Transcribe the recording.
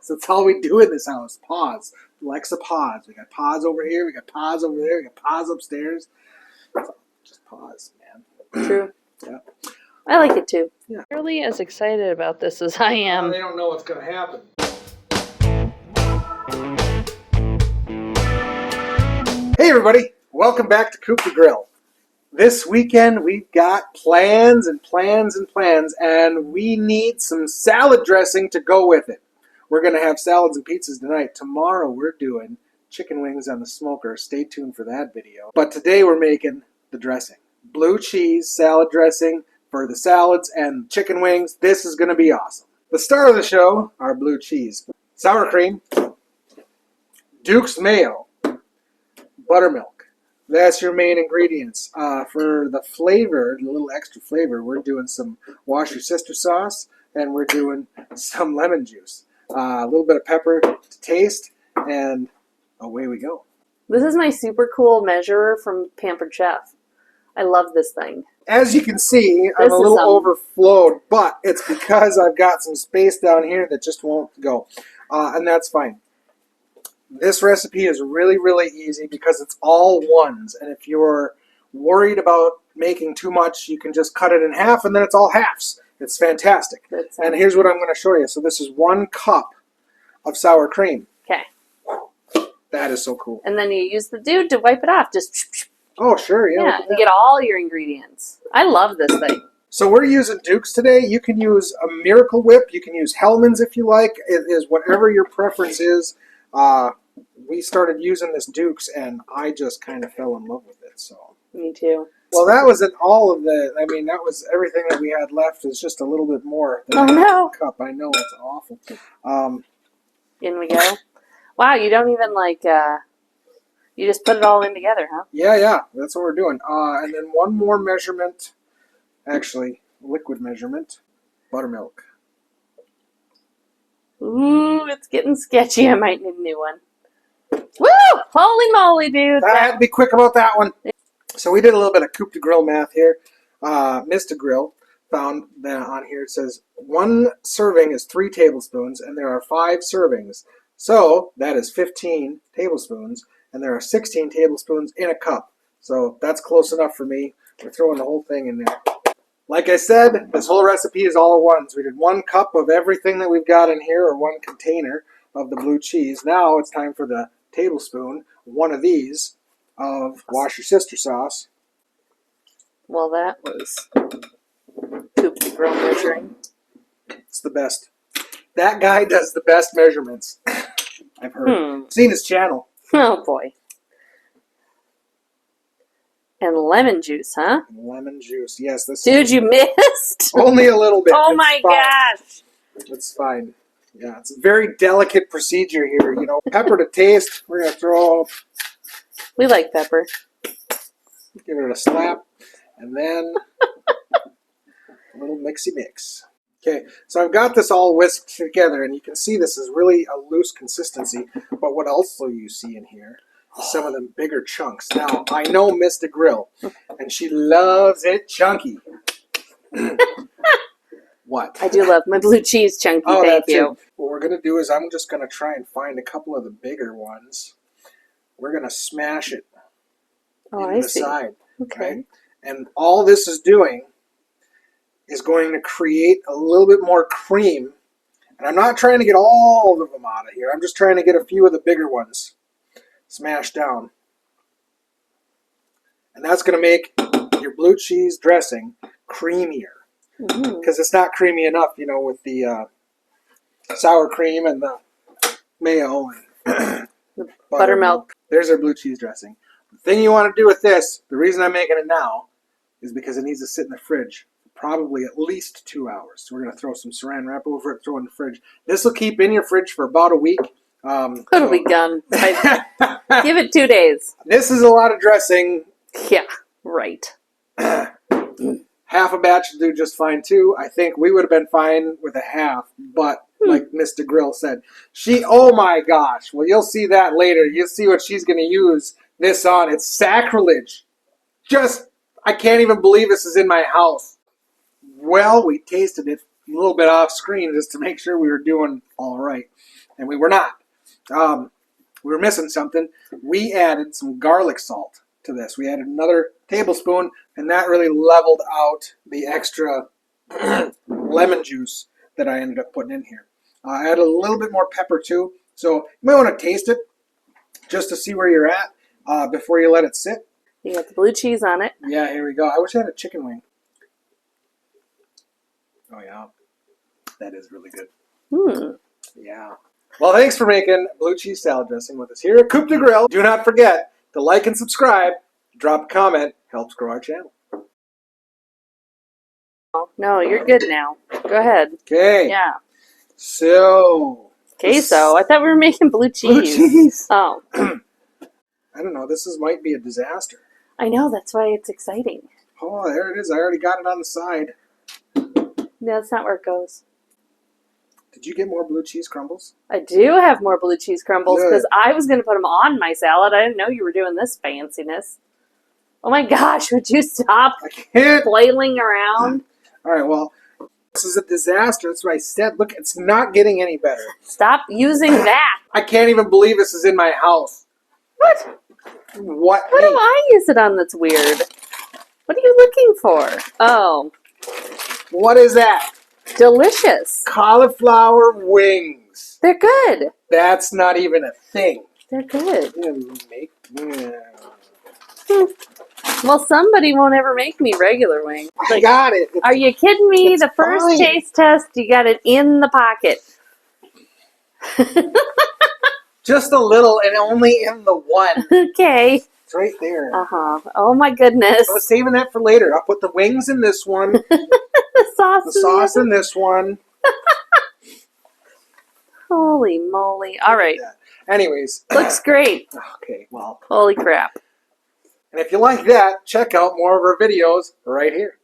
So that's all we do in this house. Paws. Alexa, Paws. We got Paws over here. We got Paws over there. We got Paws upstairs. Just Paws, man. True. Yeah. I like it too. Yeah. Really as excited about this as I am. They don't know what's going to happen. Hey everybody, welcome back to Coop the Grill. This weekend we've got plans and plans and plans, and we need some salad dressing to go with it. We're going to have salads and pizzas tonight. Tomorrow we're doing chicken wings on the smoker. Stay tuned for that video. But today we're making the dressing. Blue cheese salad dressing for the salads and chicken wings. This is going to be awesome. The star of the show, our blue cheese. Sour cream, Duke's Mayo, Buttermilk. That's your main ingredients. For the flavor, the little extra flavor, we're doing some Worcester sauce, and we're doing some lemon juice. A little bit of pepper to taste, and away we go. This is my super cool measurer from Pampered Chef. I love this thing. As you can see, I'm a little overflowed, but it's because I've got some space down here that just won't go, and that's fine. This recipe is really, really easy because it's all ones, and if you're worried about making too much, you can just cut it in half, and then it's all halves. It's fantastic. And here's what I'm going to show you. So this is 1 cup of sour cream. Okay. That is so cool. And then you use the dude to wipe it off. Just oh, sure. Yeah, you get all your ingredients. I love this thing. So we're using Duke's today. You can use a Miracle Whip. You can use Hellman's if you like. It is whatever your preference is. We started using this Duke's, and I just kind of fell in love with it. So. Me too. Well, that wasn't all of the. I mean, that was everything that we had left. Is just a little bit more than a cup. I know it's awful. In we go. Wow, you don't even you just put it all in together, huh? Yeah, that's what we're doing. And then one more measurement, actually, liquid measurement, buttermilk. Ooh, it's getting sketchy. I might need a new one. Woo! Holy moly, dude! I had to be quick about that one. So we did a little bit of Coop to Grill math here. Mr. Grill found that on here. It says 1 serving is 3 tablespoons, and there are 5 servings. So that is 15 tablespoons, and there are 16 tablespoons in a cup. So that's close enough for me. We're throwing the whole thing in there. Like I said, this whole recipe is all at once. We did 1 cup of everything that we've got in here, or 1 container of the blue cheese. Now it's time for the tablespoon, 1 of these, of Worcester sauce. Well, that was Coop the Grill measuring. It's the best. That guy does the best measurements. I've heard. I've seen his channel. Oh, boy. And lemon juice, huh? Lemon juice, yes. Dude, you missed? Only a little bit. Oh, my gosh. It's fine. Yeah, it's a very delicate procedure here. You know, pepper to taste. We're going to throw... We like pepper. Give it a slap. And then a little mixy mix. Okay, so I've got this all whisked together, and you can see this is really a loose consistency. But what else do you see in here? Some of them bigger chunks. Now, I know Mr. Grill, and she loves it chunky. What? I do love my blue cheese chunky, thank you. What we're going to do is I'm just going to try and find a couple of the bigger ones. We're going to smash it into the side. Okay. Right? And all this is doing is going to create a little bit more cream. And I'm not trying to get all of them out of here. I'm just trying to get a few of the bigger ones smashed down. And that's going to make your blue cheese dressing creamier. Because it's not creamy enough, you know, with the sour cream and the mayo and the buttermilk. There's our blue cheese dressing. The thing you want to do with this, the reason I'm making it now, is because it needs to sit in the fridge for probably at least 2 hours. So we're going to throw some saran wrap over it, throw it in the fridge. This will keep in your fridge for about a week. It'll be gone. Give it 2 days. This is a lot of dressing. Yeah, right. Half a batch will do just fine too. I think we would have been fine with a half, but like Mr. Grill said, oh my gosh. Well, you'll see that later. You'll see what she's going to use this on. It's sacrilege. I can't even believe this is in my house. Well, we tasted it a little bit off screen just to make sure we were doing all right. and we were not. We were missing something. We added some garlic salt to this. We added another tablespoon, and that really leveled out the extra lemon juice that I ended up putting in here. I added a little bit more pepper too, so you might want to taste it just to see where you're at before you let it sit. You got the blue cheese on it. Yeah, here we go. I wish I had a chicken wing. Oh yeah, that is really good. Yeah. Well, thanks for making blue cheese salad dressing with us here at Coop de Grill. Do not forget to like and subscribe. Drop a comment. Helps grow our channel. No, you're good now. Go ahead. Okay. Yeah. So. Queso. I thought we were making blue cheese. Blue cheese. Oh. I don't know. This might be a disaster. I know. That's why it's exciting. Oh, there it is. I already got it on the side. Yeah, that's not where it goes. Did you get more blue cheese crumbles? I do have more blue cheese crumbles Good. because I was going to put them on my salad. I didn't know you were doing this fanciness. Oh my gosh, would you stop I can't. flailing around? All right, well, this is a disaster. That's what I said. Look, it's not getting any better. Stop using that. I can't even believe this is in my house. What? What? What do I use it on that's weird? What are you looking for? Oh, What is that? delicious. Cauliflower wings. They're good. That's not even a thing. They're good. Yeah. Well, somebody won't ever make me regular wings. I got it. Are you kidding me? It's The first fine. taste test, you got it in the pocket. Just a little and only in the one. Okay. It's right there. Uh-huh. Oh my goodness. I was saving that for later. I'll put the wings in this one, The sauce. the sauce in this one. Holy moly. All right. Anyways. Looks great. Okay, well. Holy crap. And if you like that, check out more of our videos right here.